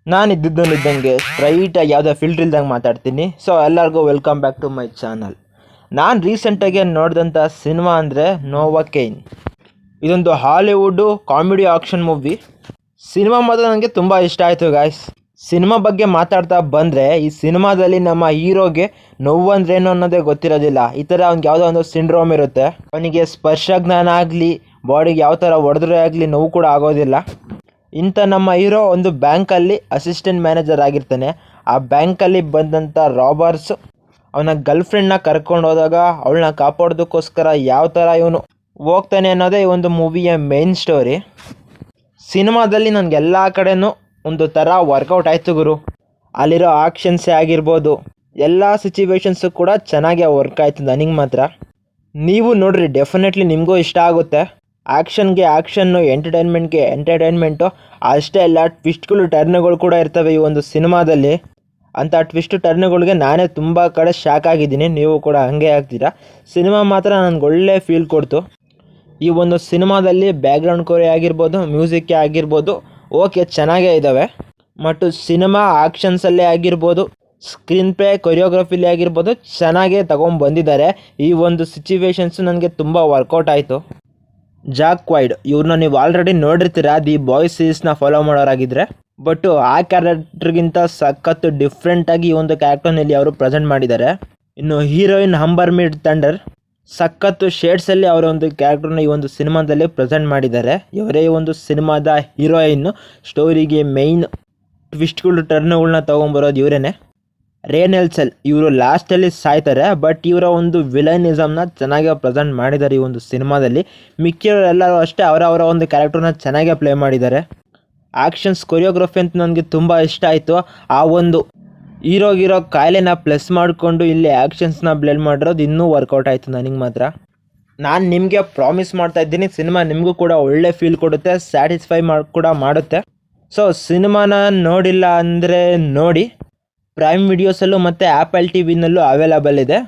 ನಾನು ಇದ್ದಂಗೆ ಸ್ಟ್ರೈಟಾಗಿ ಯಾವುದೇ ಫಿಲ್ಟರ್ ಇಲ್ದಂಗೆ ಮಾತಾಡ್ತೀನಿ. ಸೊ ಎಲ್ಲರಿಗೂ welcome back to my channel. ನಾನು ರೀಸೆಂಟಾಗಿ ನೋಡಿದಂಥ ಸಿನಿಮಾ ಅಂದರೆ ನೋವಾಕೈನ್. ಇದೊಂದು Hollywood comedy action movie. Cinema ಮಾತ್ರ ನನಗೆ ತುಂಬ ಇಷ್ಟ ಆಯಿತು ಗಾಯ್ಸ್. ಸಿನಿಮಾ ಬಗ್ಗೆ ಮಾತಾಡ್ತಾ ಬಂದರೆ ಈ ಸಿನಿಮಾದಲ್ಲಿ ನಮ್ಮ ಹೀರೋಗೆ ನೋವು ಅಂದ್ರೇನು ಅನ್ನೋದೇ ಗೊತ್ತಿರೋದಿಲ್ಲ. ಈ ಥರ ಅವ್ನಿಗೆ ಯಾವುದೋ ಒಂದು ಸಿಂಡ್ರೋಮ್ ಇರುತ್ತೆ. ಅವನಿಗೆ ಸ್ಪರ್ಶ ಜ್ಞಾನ ಆಗಲಿ, ಬಾಡಿಗೆ ಯಾವ ಥರ ಹೊಡೆದ್ರೆ ಆಗಲಿ ನೋವು ಕೂಡ ಆಗೋದಿಲ್ಲ. ಇಂಥ ನಮ್ಮ ಹೀರೋ ಒಂದು ಬ್ಯಾಂಕಲ್ಲಿ ಅಸಿಸ್ಟೆಂಟ್ ಮ್ಯಾನೇಜರ್ ಆಗಿರ್ತಾನೆ. ಆ ಬ್ಯಾಂಕಲ್ಲಿ ಬಂದಂಥ ರಾಬರ್ಸು ಅವನ ಗರ್ಲ್ಫ್ರೆಂಡ್ನ ಕರ್ಕೊಂಡು ಹೋದಾಗ ಅವಳನ್ನ ಕಾಪಾಡೋದಕ್ಕೋಸ್ಕರ ಯಾವ ಥರ ಇವನು ಹೋಗ್ತಾನೆ ಅನ್ನೋದೇ ಈ ಒಂದು ಮೂವಿಯ ಮೇನ್ ಸ್ಟೋರಿ. ಸಿನಿಮಾದಲ್ಲಿ ನನಗೆಲ್ಲ ಕಡೆನೂ ಒಂದು ಥರ ವರ್ಕೌಟ್ ಆಯಿತು ಗುರು. ಅಲ್ಲಿರೋ ಆಕ್ಷನ್ಸೇ ಆಗಿರ್ಬೋದು, ಎಲ್ಲ ಸಿಚುವೇಶನ್ಸು ಕೂಡ ಚೆನ್ನಾಗಿ ವರ್ಕ್ ಆಯಿತು ನನಗೆ ಮಾತ್ರ. ನೀವು ನೋಡ್ರಿ, ಡೆಫಿನೆಟ್ಲಿ ನಿಮಗೂ ಇಷ್ಟ ಆಗುತ್ತೆ. ಆ್ಯಕ್ಷನ್ಗೆ ಆ್ಯಕ್ಷನ್ನು, ಎಂಟರ್ಟೈನ್ಮೆಂಟ್ಗೆ ಎಂಟರ್ಟೈನ್ಮೆಂಟು, ಅಷ್ಟೇ ಅಲ್ಲ ಟ್ವಿಸ್ಟ್ಗಳು ಟರ್ನ್ಗಳು ಕೂಡ ಇರ್ತವೆ ಈ ಒಂದು ಸಿನಿಮಾದಲ್ಲಿ. ಅಂಥ ಟ್ವಿಸ್ಟ್ ಟರ್ನ್ಗಳಿಗೆ ನಾನೇ ತುಂಬ ಕಡೆ ಶಾಕ್ ಆಗಿದ್ದೀನಿ. ನೀವು ಕೂಡ ಹಂಗೆ ಆಗ್ತೀರಾ. ಸಿನಿಮಾ ಮಾತ್ರ ನನಗೆ ಒಳ್ಳೆ ಫೀಲ್ ಕೊಡ್ತು. ಈ ಒಂದು ಸಿನಿಮಾದಲ್ಲಿ ಬ್ಯಾಕ್ಗ್ರೌಂಡ್ ಕೋರೆ ಆಗಿರ್ಬೋದು, ಮ್ಯೂಸಿಕ್ಕೇ ಆಗಿರ್ಬೋದು, ಓಕೆ ಚೆನ್ನಾಗೇ ಇದ್ದಾವೆ. ಮತ್ತು ಸಿನಿಮಾ ಆ್ಯಕ್ಷನ್ಸಲ್ಲೇ ಆಗಿರ್ಬೋದು, ಸ್ಕ್ರೀನ್ ಪ್ಲೇ ಕೊರಿಯೋಗ್ರಫಿಲಿ ಆಗಿರ್ಬೋದು ಚೆನ್ನಾಗೇ ಬಂದಿದ್ದಾರೆ. ಈ ಒಂದು ಸಿಚುವೇಶನ್ಸು ನನಗೆ ತುಂಬ ವರ್ಕೌಟ್ ಆಯಿತು. ಜಾಕ್ ವೈಡ್ ಇವ್ರನ್ನ ನೀವು ಆಲ್ರೆಡಿ ನೋಡಿರ್ತೀರ ದಿ ಬಾಯ್ಸ್ ಸೀರೀಸ್ನ ಫಾಲೋ ಮಾಡೋರಾಗಿದ್ದರೆ. ಬಟ್ ಆ ಕ್ಯಾರೆಕ್ಟರ್ಗಿಂತ ಸಖತ್ತು ಡಿಫ್ರೆಂಟಾಗಿ ಈ ಒಂದು ಕ್ಯಾರೆಕ್ಟರ್ನಲ್ಲಿ ಅವರು ಪ್ರೆಸೆಂಟ್ ಮಾಡಿದ್ದಾರೆ. ಇನ್ನು ಹೀರೋಯಿನ್ ಅಂಬರ್ ಮಿಡ್ ಥಂಡರ್ ಸಖತ್ತು ಶೇಡ್ಸಲ್ಲಿ ಅವರ ಒಂದು ಕ್ಯಾರೆಕ್ಟರ್ನ ಈ ಒಂದು ಸಿನಿಮಾದಲ್ಲಿ ಪ್ರೆಸೆಂಟ್ ಮಾಡಿದ್ದಾರೆ. ಇವರೇ ಈ ಒಂದು ಸಿನಿಮಾದ ಹೀರೋಯಿನ್ನು. ಸ್ಟೋರಿಗೆ ಮೇಯ್ನ್ ಟ್ವಿಸ್ಟ್ಗಳು ಟರ್ನ್ಗಳನ್ನ ತೊಗೊಂಬರೋದು ಇವರೇನೆ. ರೇ ನೆಲ್ಸನ್ ಇವರು ಲಾಸ್ಟಲ್ಲಿ ಸಾಯ್ತಾರೆ, ಬಟ್ ಇವರ ಒಂದು ವಿಲನಿಸಮ್ನ ಚೆನ್ನಾಗಿ ಪ್ರೆಸೆಂಟ್ ಮಾಡಿದ್ದಾರೆ ಈ ಒಂದು ಸಿನಿಮಾದಲ್ಲಿ. ಮಿಕ್ಕಿಯವರೆಲ್ಲರೂ ಅಷ್ಟೇ ಅವರ ಒಂದು ಕ್ಯಾರೆಕ್ಟರ್ನ ಚೆನ್ನಾಗೇ ಪ್ಲೇ ಮಾಡಿದ್ದಾರೆ. ಆ್ಯಕ್ಷನ್ಸ್ ಕೊರಿಯೋಗ್ರಫಿ ಅಂತ ನನಗೆ ತುಂಬ ಇಷ್ಟ ಆಯಿತು. ಆ ಒಂದು ಹೀರೋಗಿರೋ ಕಾಯಿಲೆನ ಪ್ಲಸ್ ಮಾಡಿಕೊಂಡು ಇಲ್ಲಿ ಆ್ಯಕ್ಷನ್ಸ್ನ ಬ್ಲೆಂಡ್ ಮಾಡಿರೋದು ಇನ್ನೂ ವರ್ಕೌಟ್ ಆಯಿತು ನನಗೆ ಮಾತ್ರ. ನಾನು ನಿಮಗೆ ಪ್ರಾಮಿಸ್ ಮಾಡ್ತಾ ಇದ್ದೀನಿ, ಸಿನಿಮಾ ನಿಮಗೂ ಕೂಡ ಒಳ್ಳೆ ಫೀಲ್ ಕೊಡುತ್ತೆ, ಸ್ಯಾಟಿಸ್ಫೈ ಕೂಡ ಮಾಡುತ್ತೆ. ಸೊ ಸಿನಿಮಾನ ನೋಡಿಲ್ಲ ಅಂದರೆ ನೋಡಿ, ಪ್ರೈಮ್ ವಿಡಿಯೋಸಲ್ಲೂ ಮತ್ತು ಆ್ಯಪಲ್ ಟಿವಿನಲ್ಲೂ ಅವೈಲಬಲ್ ಇದೆ.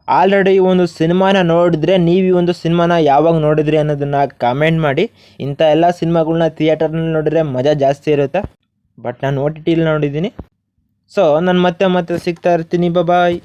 ಆಲ್ರೆಡಿ ಈ ಒಂದು ಸಿನಿಮಾನ ನೋಡಿದ್ರೆ ನೀವು ಈ ಒಂದು ಸಿನಿಮಾನ ಯಾವಾಗ ನೋಡಿದ್ರಿ ಅನ್ನೋದನ್ನು ಕಮೆಂಟ್ ಮಾಡಿ. ಇಂಥ ಎಲ್ಲ ಸಿನಿಮಾಗಳನ್ನ ಥಿಯೇಟರ್ನಲ್ಲಿ ನೋಡಿದ್ರೆ ಮಜಾ ಜಾಸ್ತಿ ಇರುತ್ತೆ. ಬಟ್ ನಾನು OTTಲಿ ನೋಡಿದ್ದೀನಿ. ಸೊ ನಾನು ಮತ್ತೆ ಸಿಗ್ತಾ ಇರ್ತೀನಿ. ಬಾಯ್.